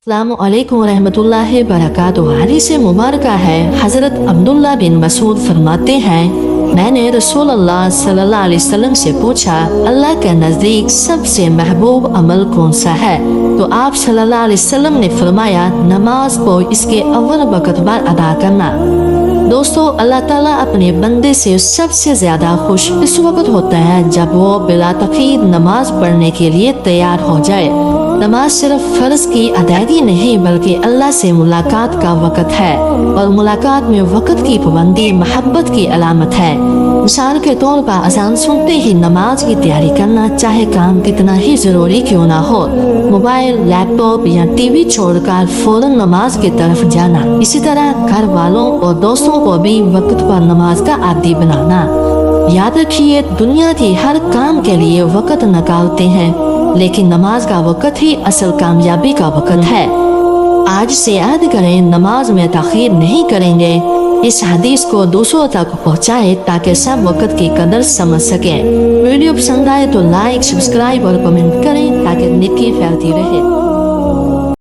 अस्सलामु अलैकुम रहमतुल्लाहि बरकातुहू। हदीस मुबारक है, हज़रत अब्दुल्ला बिन मसूद फरमाते हैं, मैंने रसूलुल्लाह सल्लल्लाहु अलैहि वसल्लम से पूछा, अल्लाह के नज़दीक सबसे महबूब अमल कौन सा है? तो आप सल्लल्लाहु अलैहि वसल्लम ने फरमाया, नमाज को इसके अव्वल वक़्त पर अदा करना। दोस्तों, अल्लाह ताला अपने बंदे से सबसे ज्यादा खुश इस वक्त होता है जब वो बिला तकीद नमाज पढ़ने के लिए तैयार हो जाए। नमाज सिर्फ फर्ज की अदायगी नहीं बल्कि अल्लाह से मुलाकात का वक़्त है, और मुलाकात में वक़्त की पाबंदी मोहब्बत की अलामत है। मिसाल के तौर पर अज़ान सुनते ही नमाज की तैयारी करना, चाहे काम कितना ही जरूरी क्यों ना हो। मोबाइल, लैपटॉप या टीवी छोड़कर फौरन नमाज की तरफ जाना। इसी तरह घर वालों और दोस्तों को भी वक्त पर नमाज का आदी बनाना। याद रखिए, दुनिया की हर काम के लिए वक्त निकालते हैं, लेकिन नमाज का वक्त ही असल कामयाबी का वक्त है। आज से याद करें, नमाज में ताखीर नहीं करेंगे। इस हदीस को दूसरों तक पहुँचाए ताकि सब वक्त की कदर समझ सके। वीडियो पसंद आए तो लाइक, सब्सक्राइब और कमेंट करें ताकि नेकी फैलती रहे।